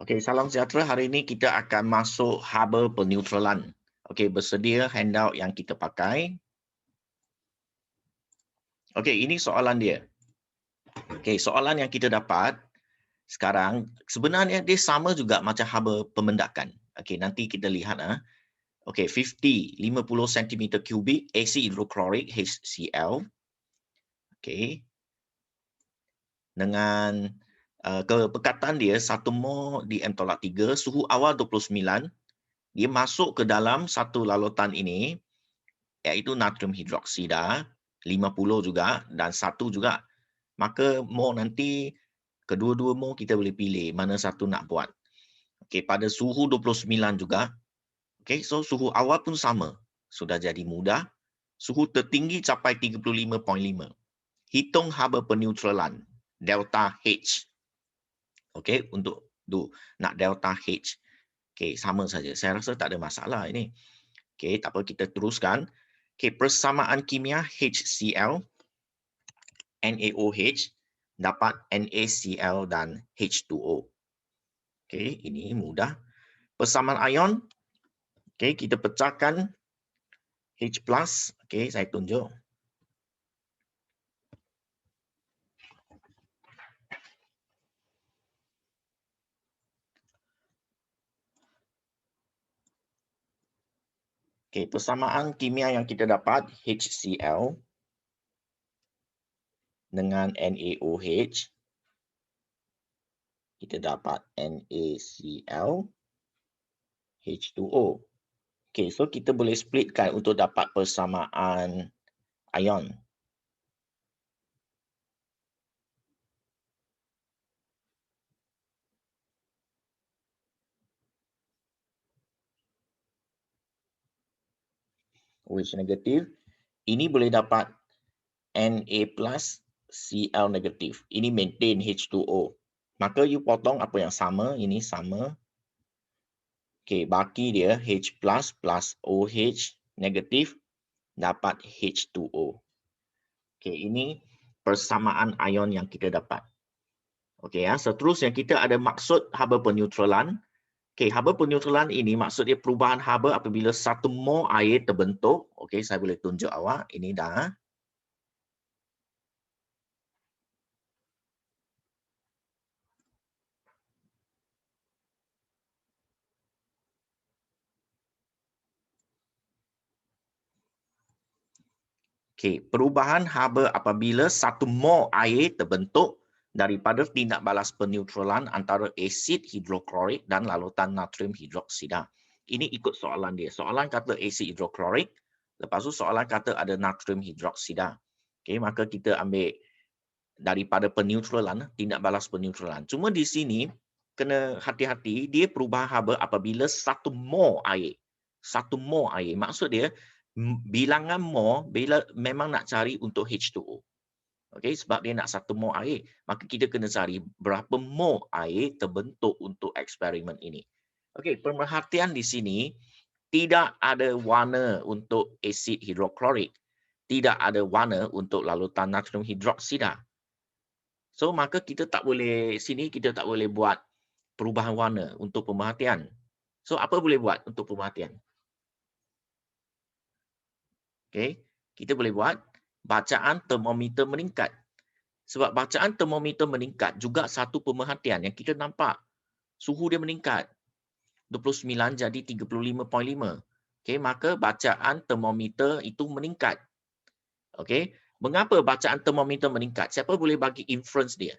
Okey, salam sejahtera. Hari ini kita akan masuk haba peneutralan. Okey, bersedia handout yang kita pakai. Okey, ini soalan dia. Okey, soalan yang kita dapat sekarang sebenarnya dia sama juga macam haba pemendakan. Okey, nanti kita lihat Okey, 50 cm kubik acid hidroklorik HCl. Okey. Dengan kepekatan dia 1 mol di M-3, suhu awal 29, dia masuk ke dalam satu lalutan ini, iaitu natrium hidroksida, 50 juga dan 1 juga. Maka mol nanti, kedua-dua mol kita boleh pilih mana satu nak buat. Okey, pada suhu 29 juga. Okey, so suhu awal pun sama. Sudah jadi mudah. Suhu tertinggi capai 35.5. Hitung haba peneutralan, delta H. Okey, untuk nak delta H. Okey, sama saja. Saya rasa tak ada masalah ini. Okey, tak apa, kita teruskan. Okey, persamaan kimia HCl, NaOH dapat NaCl dan H2O. Okey, ini mudah. Persamaan ion, okey, kita pecahkan H+. Okey, saya tunjuk. Okey, persamaan kimia yang kita dapat HCl dengan NaOH, kita dapat NaCl, H2O. Okey, so kita boleh splitkan untuk dapat persamaan ion. OH negatif. Ini boleh dapat Na+, Cl negatif. Ini maintain H2O. Maka you potong apa yang sama, ini sama. Okey, baki dia H+ plus OH negatif dapat H2O. Okey, ini persamaan ion yang kita dapat. Okey ya, seterusnya kita ada maksud haba peneutralan. Okey, haba peneutralan ini maksud dia perubahan haba apabila 1 mol air terbentuk. Okey, saya boleh tunjuk awak, ini dah. Okey, perubahan haba apabila 1 mol air terbentuk daripada tindak balas peneutralan antara asid hidroklorik dan lalutan natrium hidroksida. Ini ikut soalan dia. Soalan kata asid hidroklorik, lepas tu soalan kata ada natrium hidroksida. Okey, maka kita ambil daripada peneutralan, tindak balas peneutralan. Cuma di sini kena hati-hati, dia perubahan haba apabila 1 mol air. 1 mol air. Maksud dia bilangan mol bila memang nak cari untuk H2O. Okey, sebab dia nak 1 mol air, maka kita kena cari berapa mol air terbentuk untuk eksperimen ini. Okey, pemerhatian di sini tidak ada warna untuk asid hidroklorik, tidak ada warna untuk lalutan natrium hidroksida. So maka kita tak boleh sini kita tak boleh buat perubahan warna untuk pemerhatian. So apa boleh buat untuk pemerhatian? Okey, kita boleh buat bacaan termometer meningkat. Sebab bacaan termometer meningkat juga satu pemerhatian yang kita nampak. Suhu dia meningkat. 29 jadi 35.5. Okey, maka bacaan termometer itu meningkat. Okey, mengapa bacaan termometer meningkat? Siapa boleh bagi inference dia?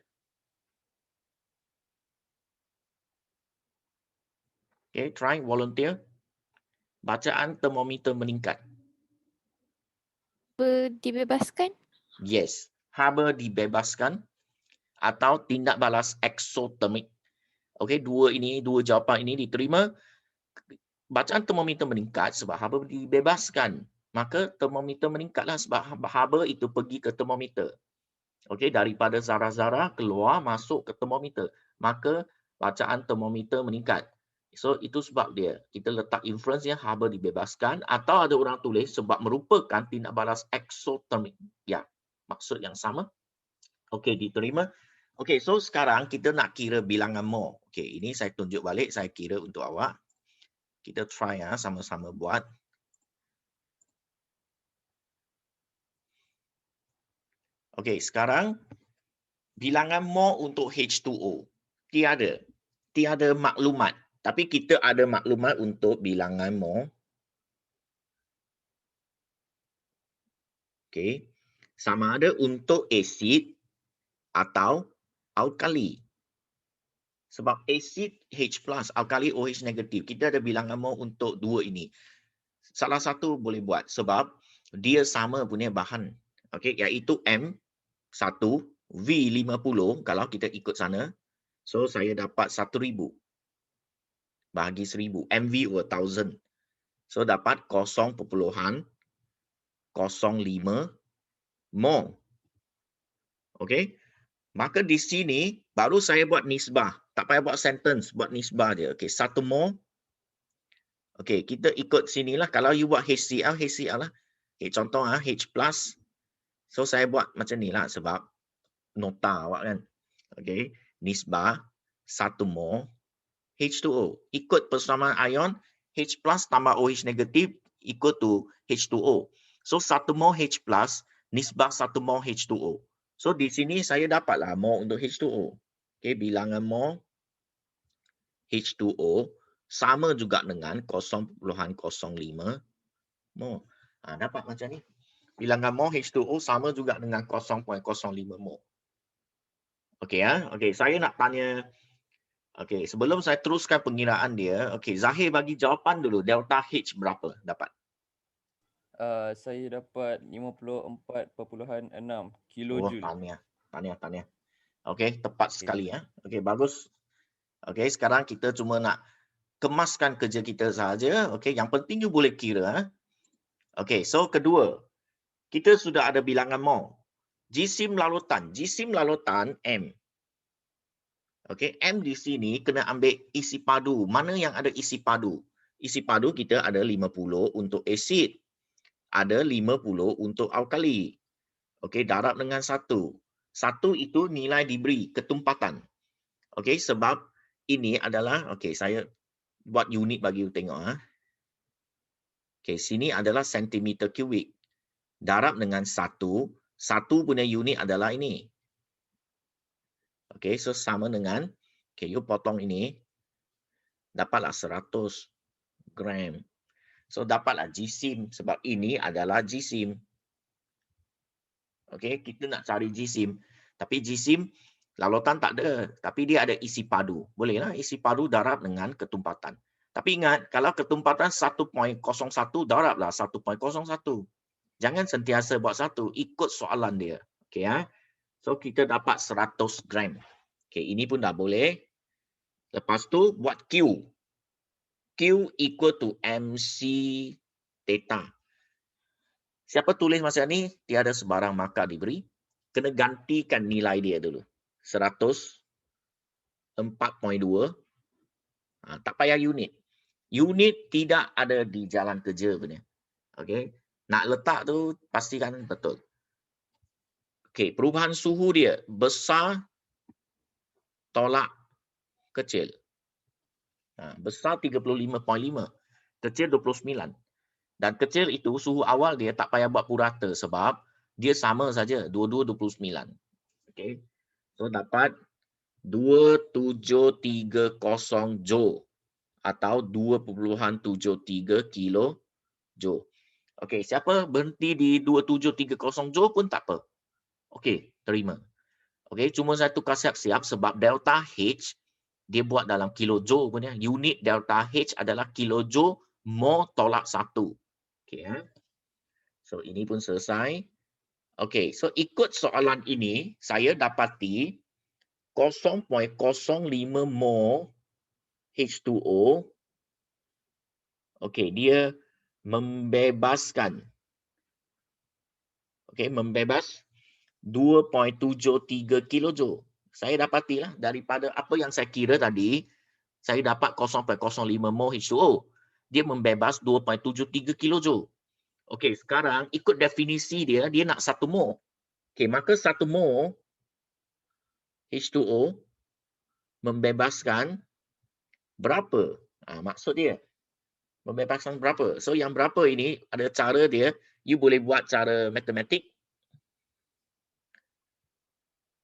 Okey, try volunteer. Bacaan termometer meningkat. Dibebaskan? Yes, haba dibebaskan atau tindak balas eksotermik. Okey, dua jawapan ini diterima. Bacaan termometer meningkat sebab haba dibebaskan. Maka termometer meningkatlah sebab haba itu pergi ke termometer. Okey, daripada zarah-zarah keluar masuk ke termometer. Maka bacaan termometer meningkat. So itu sebab dia. Kita letak inference yang haba dibebaskan atau ada orang tulis sebab merupakan tindak balas eksotermik. Ya, maksud yang sama. Okey, diterima. Okey, so sekarang kita nak kira bilangan mol. Okey, ini saya tunjuk balik, saya kira untuk awak. Kita try sama-sama buat. Okey, sekarang bilangan mol untuk H2O. Tiada maklumat. Tapi kita ada maklumat untuk bilangan mol. Okey. Sama ada untuk asid atau alkali. Sebab asid H+, alkali OH negatif. Kita ada bilangan mol untuk dua ini. Salah satu boleh buat sebab dia sama punya bahan. Okey, iaitu M1 V50 kalau kita ikut sana. So saya dapat 1000 bahagi 1000. MV over 1000. So dapat 0.05 mol. Okey. Maka di sini baru saya buat nisbah. Tak payah buat sentence, buat nisbah je. Okey, 1 mol. Okey, kita ikut sinilah. Kalau you buat HCl, HCl lah. Okay, contoh H+. So saya buat macam ni lah sebab nota awak kan. Okey, nisbah 1 mol H2O. Ikut persamaan ion H+ tambah OH negatif equal to H2O. So 1 mol H+, nisbah 1 mol H2O. So di sini saya dapatlah mol untuk H2O. Okey, bilangan mol H2O sama juga dengan 0.05 mol. Dapat macam ni. Bilangan mol H2O sama juga dengan 0.05 mol. Okey Okey, saya nak tanya. Okey, sebelum saya teruskan pengiraan dia, okey, Zahir bagi jawapan dulu. Delta H berapa dapat? Saya dapat 54.6 Oh, kilojoule. tahniah. Okey, tepat Okey. sekali Okey, bagus. Okey, sekarang kita cuma nak kemaskan kerja kita saja. Okey, yang penting you boleh kira Okey, so kedua, kita sudah ada bilangan mol. Jisim lalutan M. Okey, M di sini kena ambil isi padu. Mana yang ada isi padu? Isi padu kita ada 50 untuk asid. Ada 50 untuk alkali. Okey, darab dengan 1. 1 itu nilai diberi ketumpatan. Okey, sebab ini adalah, okey, saya buat unit bagi you tengok. Okey, sini adalah sentimeter kubik. Darab dengan 1. 1 punya unit adalah ini. Okey, so sama dengan, okey, you potong ini. Dapatlah 100 gram. So dapatlah jisim sebab ini adalah jisim. Okey, kita nak cari jisim. Tapi jisim lalutan tak ada, tapi dia ada isi padu. Bolehlah isi padu darab dengan ketumpatan. Tapi ingat, kalau ketumpatan 1.01 darablah 1.01. Jangan sentiasa buat 1, ikut soalan dia. Okey So kita dapat 100 gram. Okey, ini pun dah boleh. Lepas tu buat Q. Q equal to MC theta. Siapa tulis masa ni, tiada sebarang markah diberi. Kena gantikan nilai dia dulu. 104.2. Tak payah unit. Unit tidak ada di jalan kerja punya. Okey. Nak letak tu pastikan betul. Okey, perubahan suhu dia besar tolak kecil. Besar 35.5, kecil 29. Dan kecil itu suhu awal dia tak payah buat purata sebab dia sama saja, dua-dua 29. Okey. So dapat 2730 joule atau 2.73 kilo joule. Okey, siapa berhenti di 2730 joule pun tak apa. Okey, terima. Okey, cuma saya tukar siap-siap sebab delta H dia buat dalam kilojoule punya. Unit delta H adalah kilojoule mol tolak 1. Okey So ini pun selesai. Okey, so ikut soalan ini saya dapati 0.05 mol H2O. Okey, dia membebaskan. Okey, membebas 2.73 kilojoule. Saya dapatilah daripada apa yang saya kira tadi, saya dapat 0.05 mol H2O. Dia membebas 2.73 kilojoule. Okey, sekarang ikut definisi dia, dia nak 1 mol. Okey, maka 1 mol H2O membebaskan berapa? Maksud dia membebaskan berapa? So yang berapa ini ada cara dia, you boleh buat cara matematik.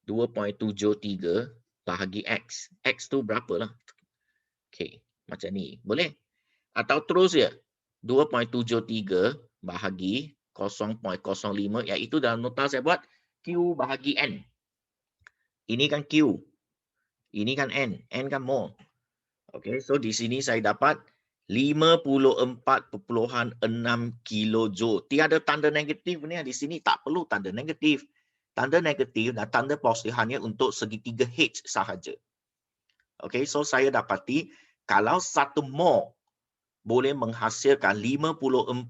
2.73 bahagi X. X tu berapa lah? Okay, macam ni. Boleh? Atau terus je. 2.73 bahagi 0.05, iaitu dalam nota saya buat Q bahagi N. Ini kan Q. Ini kan N. N kan mol. Okay, so di sini saya dapat 54.6 kilojoule. Tiada tanda negatif ni di sini, tak perlu tanda negatif. Tanda negatif dan tanda positif hanya untuk segitiga H sahaja. Okay, so saya dapati kalau 1 mol boleh menghasilkan 54.6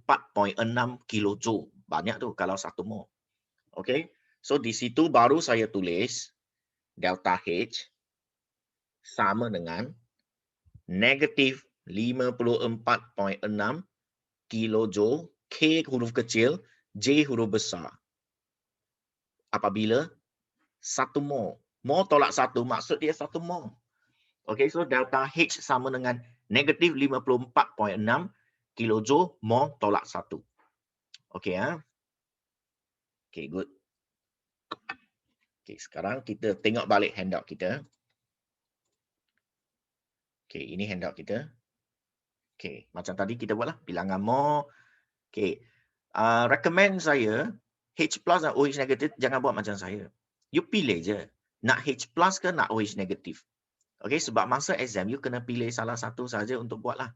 kilojoule. Banyak tu kalau 1 mol. Okay, so di situ baru saya tulis delta H sama dengan negatif 54.6 kilojoule K huruf kecil, J huruf besar. Apabila 1 mol. Mol tolak 1, maksud dia 1 mol. Okay, so delta H sama dengan negatif 54.6 kilojoule mol tolak 1. Okay, Okay, good. Okay, sekarang kita tengok balik handout kita. Okay, ini handout kita. Okay, macam tadi kita buatlah bilangan mol. Okay, recommend saya H plus dan OH negatif jangan buat macam saya. You pilih je. Nak H plus ke nak OH negatif. Okay, sebab masa exam you kena pilih salah satu saja untuk buatlah.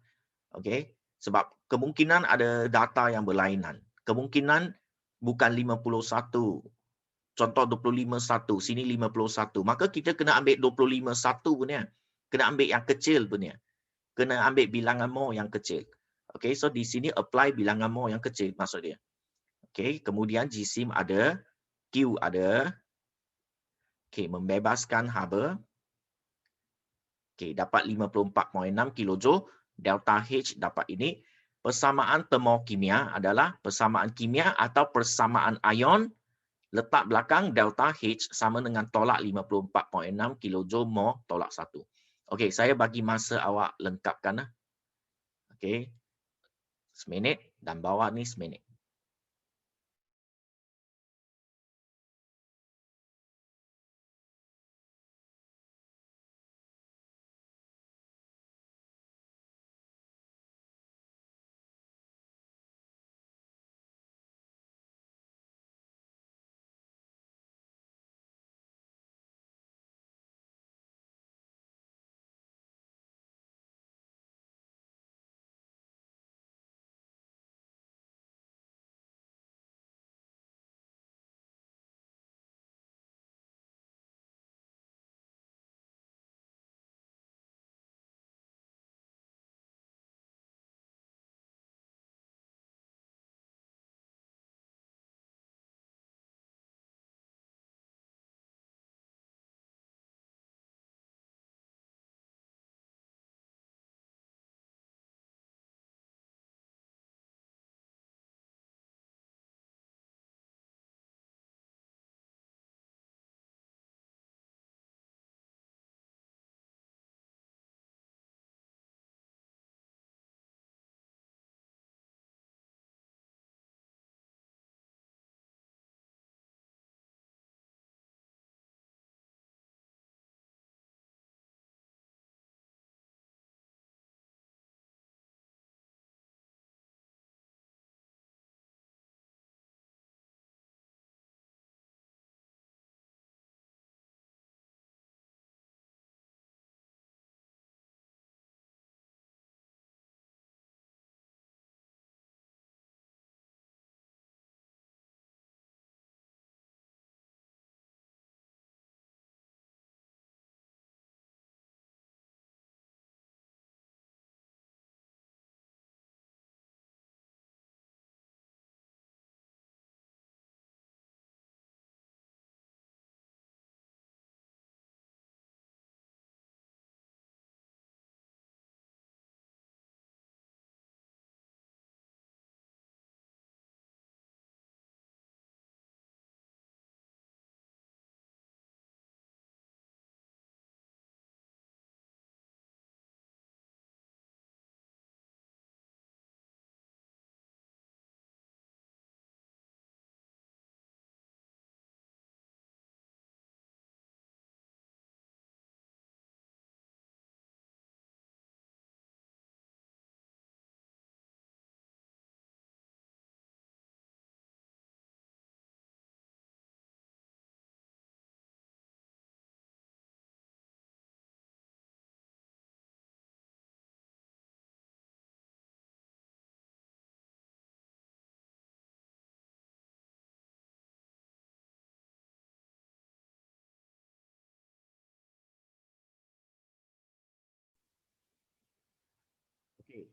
Okay, sebab kemungkinan ada data yang berlainan. Kemungkinan bukan 51. Contoh 25.1, sini 51. Maka kita kena ambil 25.1 punya. Kena ambil yang kecil punya. Kena ambil bilangan mol yang kecil. Okay, so di sini apply bilangan mol yang kecil maksud dia. Okay, kemudian jisim ada, Q ada. Okay, membebaskan haba. Okay, dapat 54.6 kilojoule. Delta H dapat ini. Persamaan termokimia adalah persamaan kimia atau persamaan ion. Letak belakang delta H sama dengan tolak 54.6 kilojoule mol tolak 1. Okey, saya bagi masa awak lengkapkan. Okey, seminit dan bawah ni seminit.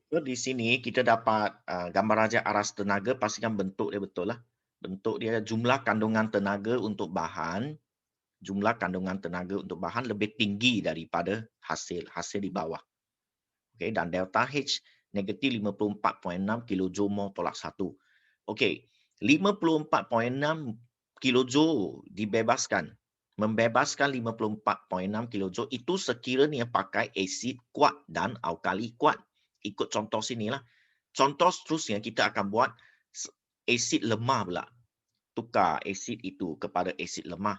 So di sini kita dapat gambar raja aras tenaga, pastikan bentuk dia betul lah. Bentuk dia jumlah kandungan tenaga untuk bahan, lebih tinggi daripada hasil di bawah. Okey, dan delta H negatif 54.6 kilojoule mol tolak 1. Okey, 54.6 kilojoule dibebaskan. Membebaskan 54.6 kilojoule itu sekiranya pakai asid kuat dan alkali kuat. Ikut contoh sinilah. Contoh seterusnya kita akan buat asid lemah pula. Tukar asid itu kepada asid lemah.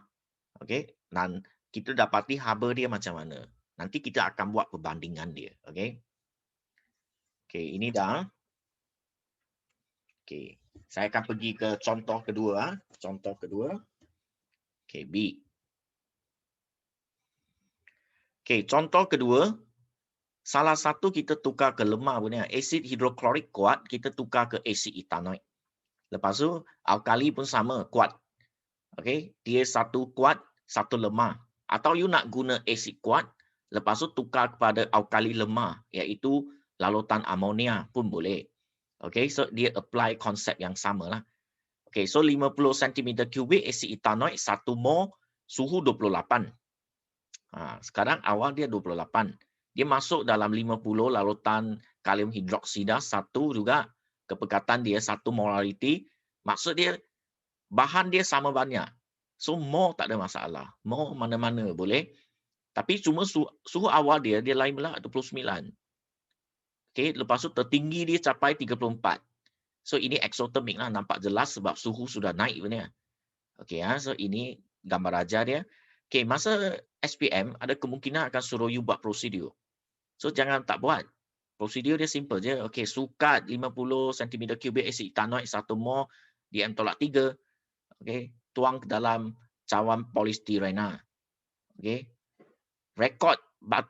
Okey, dan kita dapati haba dia macam mana. Nanti kita akan buat perbandingan dia. Okey. Okey, ini dah. Okey, saya akan pergi ke contoh kedua. Contoh kedua. Okey, B. Okey, contoh kedua. Salah satu kita tukar ke lemah punya. Asid hidroklorik kuat, kita tukar ke asid etanoik. Lepas tu, alkali pun sama, kuat. Okey, dia satu kuat, satu lemah. Atau you nak guna asid kuat, lepas tu tukar kepada alkali lemah, iaitu lalutan amonia pun boleh. Okey, so dia apply konsep yang sama lah. Okey, so 50 cm3 asid etanoik 1 mol suhu 28. Sekarang awal dia 28. Dia masuk dalam 50 larutan kalium hidroksida 1 juga, kepekatan dia 1 molarity. Maksud dia bahan dia sama banyak. So mol tak ada masalah. Mol mana-mana boleh. Tapi cuma suhu awal dia lain pula 29. Okey, lepas tu tertinggi dia capai 34. So ini exothermic lah, nampak jelas sebab suhu sudah naik punya. Okey, so ini gambar raja dia. Okey, masa SPM ada kemungkinan akan suruh you buat prosedur. So jangan tak buat. Prosedur dia simple je. Okey, sukat 50 cm3 asid etanoik 1 mol DM-3. Okey, tuang ke dalam cawan polistirena. Okey. Rekod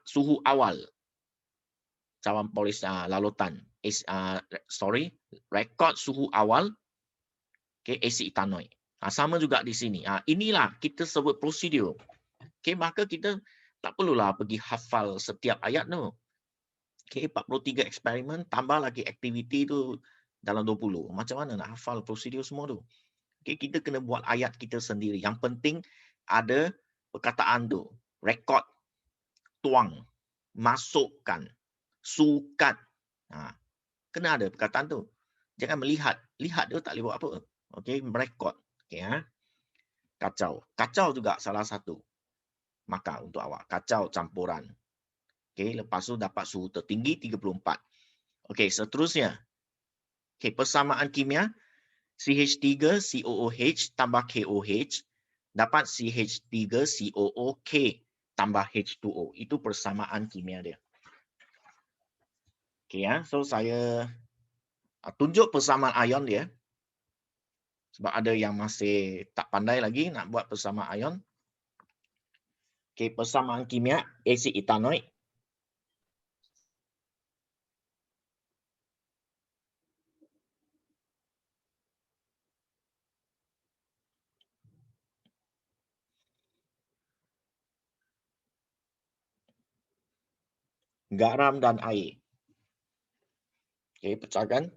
suhu awal cawan polis lalutan. Rekod suhu awal asid etanoik. Sama juga di sini. Inilah kita sebut prosedur. Okey, maka kita tak perlulah pergi hafal setiap ayat tu. Okey, 43 eksperimen tambah lagi aktiviti tu dalam 20. Macam mana nak hafal prosedur semua tu? Okey, kita kena buat ayat kita sendiri. Yang penting ada perkataan tu. Rekod, tuang, masukkan, sukat. Kena ada perkataan tu. Jangan melihat. Lihat tu tak boleh buat apa. Okey, merekod. Okey, kacau. Kacau juga salah satu maka untuk awak. Kacau campuran. Okey, lepas tu dapat suhu tertinggi 34. Okey, seterusnya. Okey, persamaan kimia CH3COOH tambah KOH dapat CH3COOK tambah H2O. Itu persamaan kimia dia. Okey, so saya tunjuk persamaan ion dia. Sebab ada yang masih tak pandai lagi nak buat persamaan ion. Okey, persamaan kimia asid etanoik. Garam dan air. Okey, pecahkan.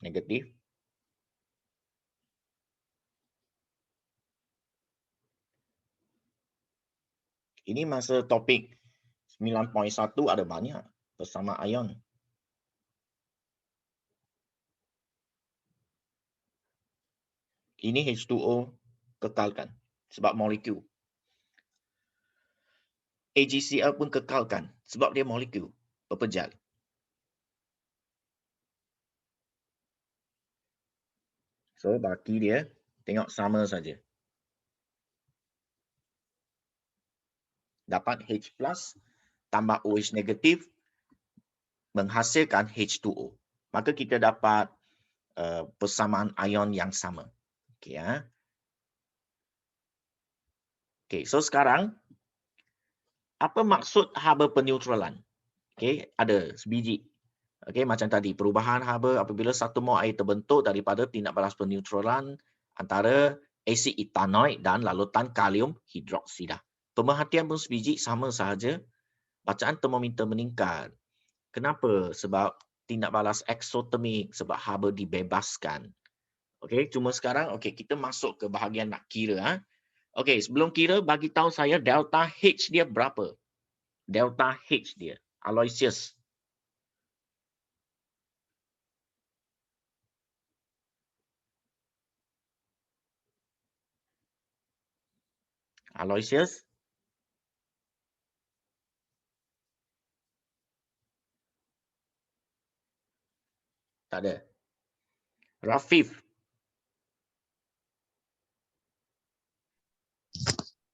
Negatif. Ini masa topik 9.1 ada banyak persamaan ion. Ini H2O kekalkan sebab molekul. AgCl pun kekalkan sebab dia molekul berpejal. So baki dia tengok sama saja. Dapat H+ tambah OH negatif menghasilkan H2O. Maka kita dapat persamaan ion yang sama. Okey, Okey, so sekarang apa maksud haba peneutralan? Okey, ada sebiji. Okey, macam tadi, perubahan haba apabila 1 mol air terbentuk daripada tindak balas peneutralan antara asid etanoik dan lalutan kalium hidroksida. Pemerhatian pun sebiji sama sahaja. bacaan termometer meningkat. Kenapa? Sebab tindak balas eksotermik, sebab haba dibebaskan. Okey, cuma sekarang kita masuk ke bahagian nak kira. Okey, sebelum kira bagi tahu saya delta H dia berapa? Delta H dia. Aloysius. Aloysius? Tak ada. Rafif?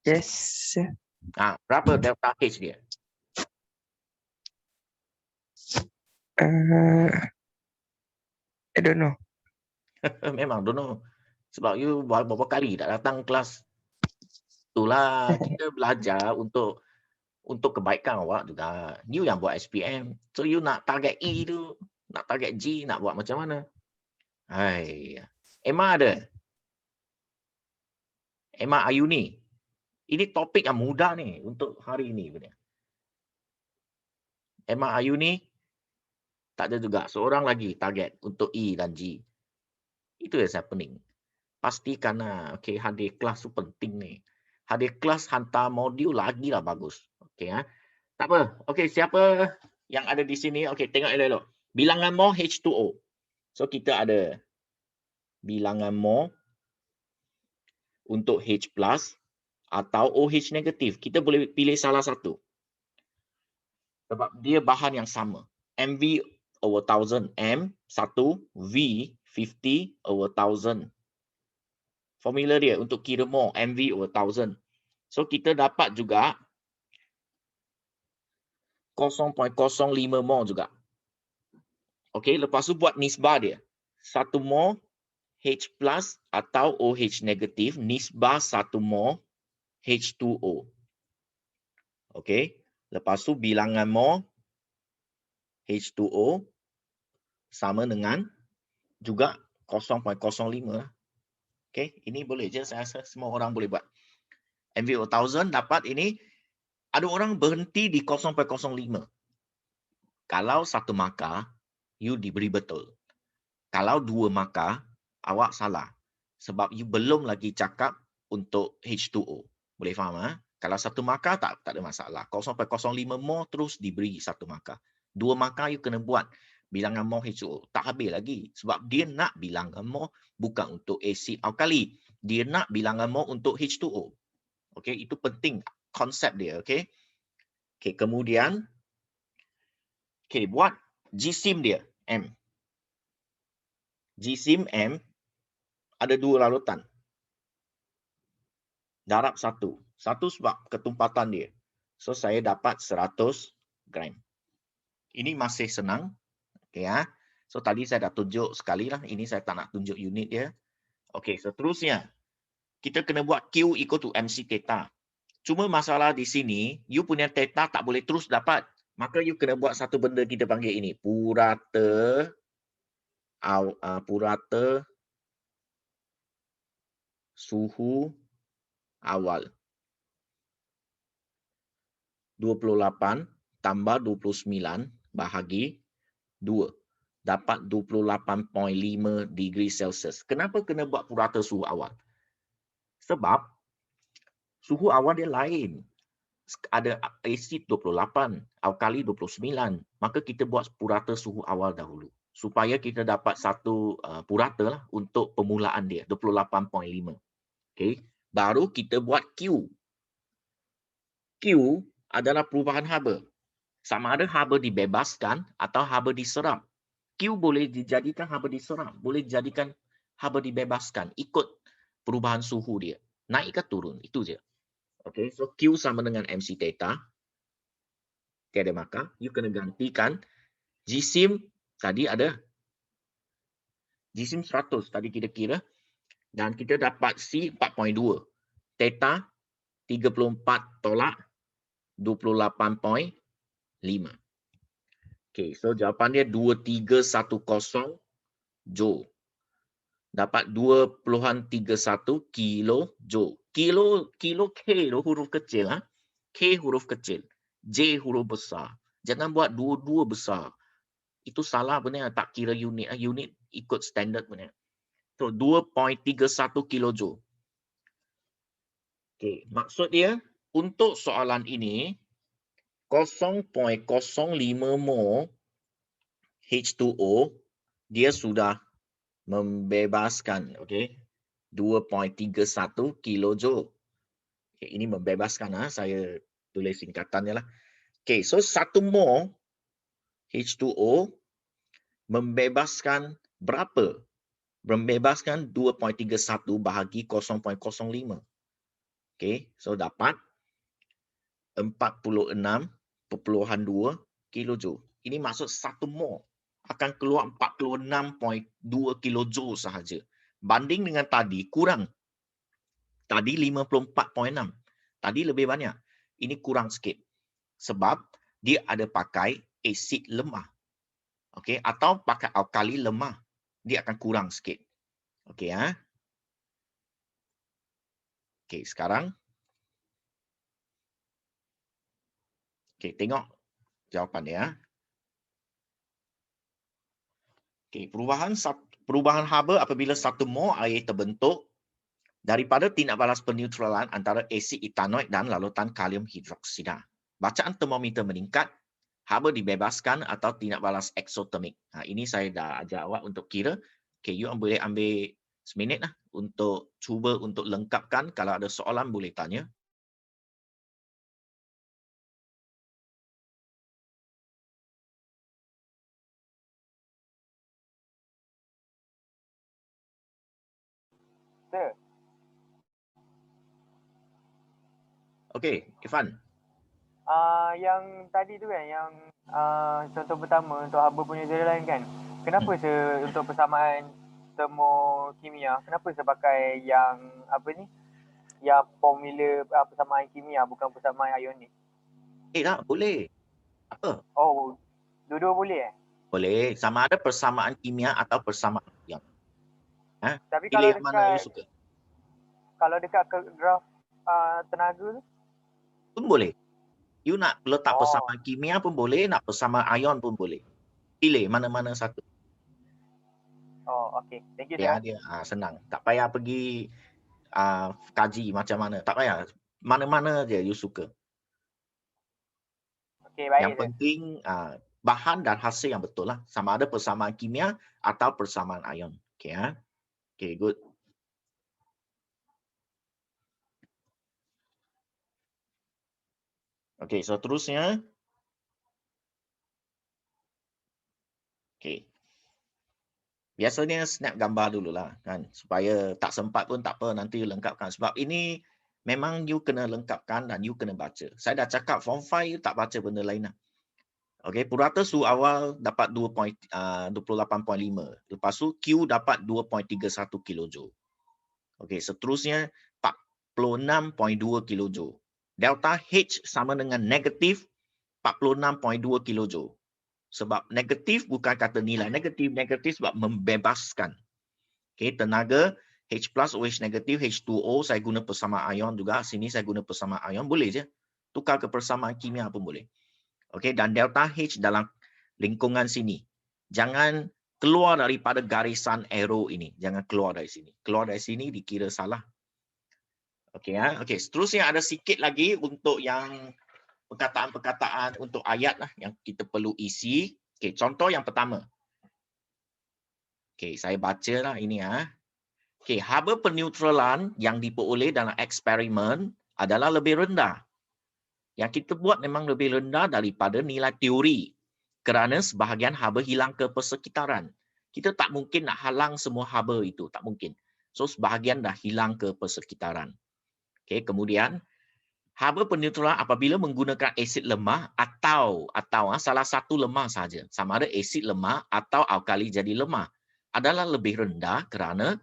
Yes. Berapa delta H dia? I don't know. Memang don't know. Sebab you berapa kali tak datang kelas. Itulah kita belajar untuk kebaikan awak juga. You yang buat SPM. So you nak target E tu, nak target G, nak buat macam mana? Hai. Emma ada? Emma Ayuni. Ini topik yang mudah ni untuk hari ini punya. Emma Ayuni tak ada juga. Seorang lagi target untuk E dan G. Itu yang happening. Pastikan hadir kelas tu penting ni. Hadir kelas hantar modul lagi lah bagus. Tak apa. Siapa yang ada di sini? Tengok elok. Bilangan mol H2O. So kita ada bilangan mol untuk H+ atau OH negatif. Kita boleh pilih salah satu. Sebab dia bahan yang sama. MV over 1000 M 1 V 50 over 1000. Formula dia untuk kira mol MV over 1000. So kita dapat juga 0.05 mol juga. Lepas tu buat nisbah dia. 1 mol H+ atau OH negatif, nisbah 1 mol H2O. Lepas tu bilangan mol H2O sama dengan juga 0.05. Ini boleh je, saya rasa semua orang boleh buat. MV 1000 dapat ini. Ada orang berhenti di 0.05. Kalau satu markah, you diberi betul. Kalau dua markah, awak salah. Sebab you belum lagi cakap untuk H2O. Boleh faham? Kalau satu markah tak ada masalah. 0.05 mol terus diberi satu markah. Dua markah you kena buat bilangan mol H2O. Tak habis lagi. Sebab dia nak bilangan mol bukan untuk asid alkali. Dia nak bilangan mol untuk H2O. Itu penting konsep dia. Kemudian buat GSIM dia M. GSIM M ada dua larutan. Darab satu. Satu sebab ketumpatan dia. So saya dapat 100 gram. Ini masih senang. So tadi saya dah tunjuk sekali lah. Ini saya tak nak tunjuk unit dia. Seterusnya. Kita kena buat Q equal to MC theta. Cuma masalah di sini, you punya theta tak boleh terus dapat. Maka you kena buat satu benda kita panggil ini. Purata suhu awal. 28 tambah 29 bahagi 2. Dapat 28.5 degree Celsius. Kenapa kena buat purata suhu awal? Sebab suhu awal dia lain. Ada asid 28, alkali 29. Maka kita buat purata suhu awal dahulu. Supaya kita dapat satu purata lah untuk permulaan dia. 28.5. Baru kita buat Q. Q adalah perubahan haba. Sama ada haba dibebaskan atau haba diserap. Q boleh dijadikan haba diserap. Boleh dijadikan haba dibebaskan. Ikut perubahan suhu dia. Naik ke turun. Itu je. So Q sama dengan MC theta. Tiada maka. You kena gantikan. GSIM tadi ada. GSIM 100 tadi kita kira. Dan kita dapat C 4.2. Theta 34 tolak 28.5. So jawapan dia 2310 joule. Dapat 2.31 kilo joule. Kilo K tu huruf kecil. K huruf kecil. J huruf besar. Jangan buat dua-dua besar. Itu salah benar, tak kira unit. Unit ikut standard benar. So 2.31 kilojoule. Okey, maksud dia untuk soalan ini 0.05 mol H2O dia sudah membebaskan, okey, 2.31 kilojoule. Okay, ini membebaskan, saya tulis singkatannya lah. Okay, so 1 mol H2O membebaskan berapa? Membebaskan 2.31 bahagi 0.05. Okay, so dapat 46.2 kilojoule. Ini maksud 1 mol akan keluar 46.2 kilojoule sahaja. Banding dengan tadi kurang. Tadi 54.6. Tadi lebih banyak. Ini kurang sikit. Sebab dia ada pakai asid lemah. Okey, atau pakai alkali lemah. Dia akan kurang sikit. Okey, Okey, sekarang okey, tengok jawapan dia. Okey, perubahan haba apabila 1 mol air terbentuk daripada tindak balas peneutralan antara asid etanoik dan larutan kalium hidroksida. Bacaan termometer meningkat, haba dibebaskan atau tindak balas eksotermik. Ini saya dah ajar awak untuk kira. Okay, you boleh ambil seminit lah untuk cuba untuk lengkapkan. Kalau ada soalan boleh tanya. Sir. Okey, Irfan. Yang tadi tu kan, yang contoh pertama untuk haba peneutralan kan. Kenapa saya untuk persamaan termokimia, kenapa saya pakai yang apa ni? Yang formula persamaan kimia bukan persamaan ionik? Tak boleh. Apa? Oh, dua-dua boleh Boleh. Sama ada persamaan kimia atau persamaan ion. Tapi Pilih kalau yang mana you suka. Kalau dekat ke graf tenaga tu? Pun boleh. You nak letak persamaan kimia pun boleh, nak persamaan ion pun boleh. Pilih mana-mana satu. Oh, okey. Thank you, Dia sir. senang. Tak payah pergi kaji macam mana. Tak payah. Mana-mana je you suka. Okey, baik. Yang penting bahan dan hasil yang betul lah. Sama ada persamaan kimia atau persamaan ion. Okey, Okey, good. Okey, seterusnya. Okey. Biasanya snap gambar dululah kan, supaya tak sempat pun tak apa, nanti lengkapkan. Sebab ini memang you kena lengkapkan dan you kena baca. Saya dah cakap form 5 you tak baca benda lain lah. Okey, purata suhu awal dapat 28.5. Lepas tu Q dapat 2.31 kilojoule. Okey, seterusnya 46.2 kilojoule. Delta H sama dengan negatif 46.2 kilojoule. Sebab negatif bukan kata nilai negatif sebab membebaskan. Okey, tenaga H plus OH negatif H2O saya guna persamaan ion juga. Sini saya guna persamaan ion, boleh je. Tukar ke persamaan kimia pun boleh. Okey, dan delta H dalam lingkungan sini. Jangan keluar daripada garisan arrow ini. Jangan keluar dari sini. Keluar dari sini dikira salah. Okey, Okey, seterusnya ada sikit lagi untuk yang perkataan-perkataan untuk ayat lah yang kita perlu isi. Okey, contoh yang pertama. Okey, saya bacalah ini Okey, haba peneutralan yang diperoleh dalam eksperimen adalah lebih rendah. Yang kita buat memang lebih rendah daripada nilai teori. Kerana sebahagian haba hilang ke persekitaran. Kita tak mungkin nak halang semua haba itu, tak mungkin. So sebahagian dah hilang ke persekitaran. Okey, kemudian haba peneutralan apabila menggunakan asid lemah atau salah satu lemah saja, sama ada asid lemah atau alkali jadi lemah, adalah lebih rendah kerana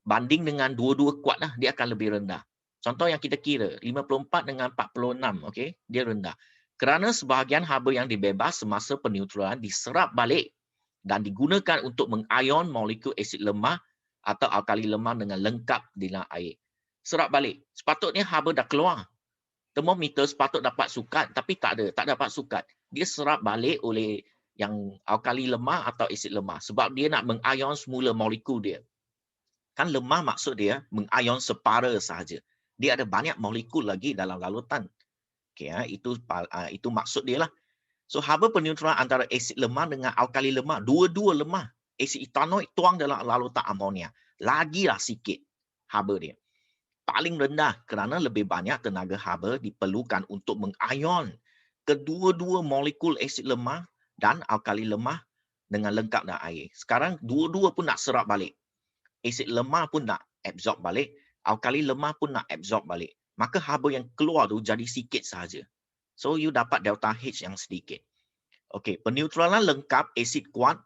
banding dengan dua-dua kuat lah, dia akan lebih rendah. Contoh yang kita kira 54 dengan 46, okey, dia rendah. Kerana sebahagian haba yang dibebas semasa peneutralan diserap balik dan digunakan untuk mengion molekul asid lemah atau alkali lemah dengan lengkap di dalam air. Serap balik. Sepatutnya haba dah keluar. termometer sepatut dapat sukat, tapi tak dapat sukat. Dia serap balik oleh yang alkali lemah atau asid lemah sebab dia nak mengion semula molekul dia. Kan lemah maksud dia mengion separa sahaja. Dia ada banyak molekul lagi dalam larutan. Okey, itu maksud dia lah. So haba peneutralan antara asid lemah dengan alkali lemah, dua-dua lemah. Asid etanoik tuang dalam larutan amonia. Lagilah sikit haba dia. Paling rendah kerana lebih banyak tenaga haba diperlukan untuk mengion kedua-dua molekul asid lemah dan alkali lemah dengan lengkap dengan air. Sekarang dua-dua pun nak serap balik. Asid lemah pun nak absorb balik, alkali lemah pun nak absorb balik. Maka haba yang keluar tu jadi sikit sahaja. So you dapat delta H yang sedikit. Okey, peneutralan lengkap asid kuat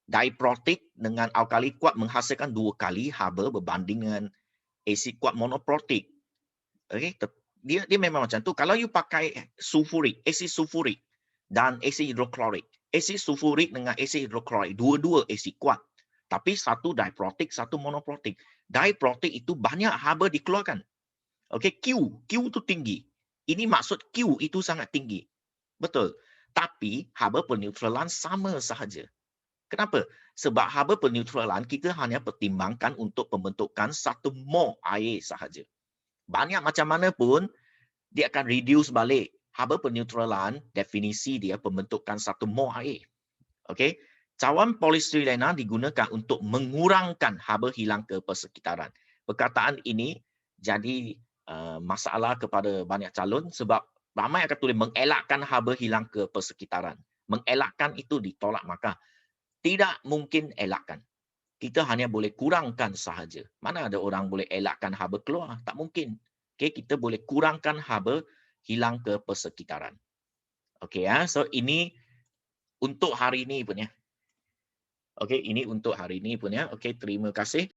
diprotik dengan alkali kuat menghasilkan 2 kali haba berbanding dengan asid kuat monoprotik. Okey, dia memang macam tu. Kalau you pakai sulfurik, asid sulfurik dan asid hidroklorik. Asid sulfurik dengan asid hidroklorik, dua-dua asid kuat. Tapi satu diprotik, satu monoprotik. Diprotik itu banyak haba dikeluarkan. Okey, Q tu tinggi. Ini maksud Q itu sangat tinggi. Betul. Tapi haba peneutralan sama sahaja. Kenapa? Sebab haba peneutralan kita hanya pertimbangkan untuk pembentukan 1 mol air sahaja. Banyak macam mana pun dia akan reduce balik. Haba peneutralan definisi dia pembentukan 1 mol air. Okey. Cawan polistirena digunakan untuk mengurangkan haba hilang ke persekitaran. Perkataan ini jadi masalah kepada banyak calon sebab ramai akan tulis mengelakkan haba hilang ke persekitaran. Mengelakkan itu ditolak maka. Tidak mungkin elakkan. Kita hanya boleh kurangkan sahaja. Mana ada orang boleh elakkan haba keluar? Tak mungkin. Okay, kita boleh kurangkan haba hilang ke persekitaran. Okey ya. So ini untuk hari ini punya. Okey, ini untuk hari ini punya. Okey, terima kasih.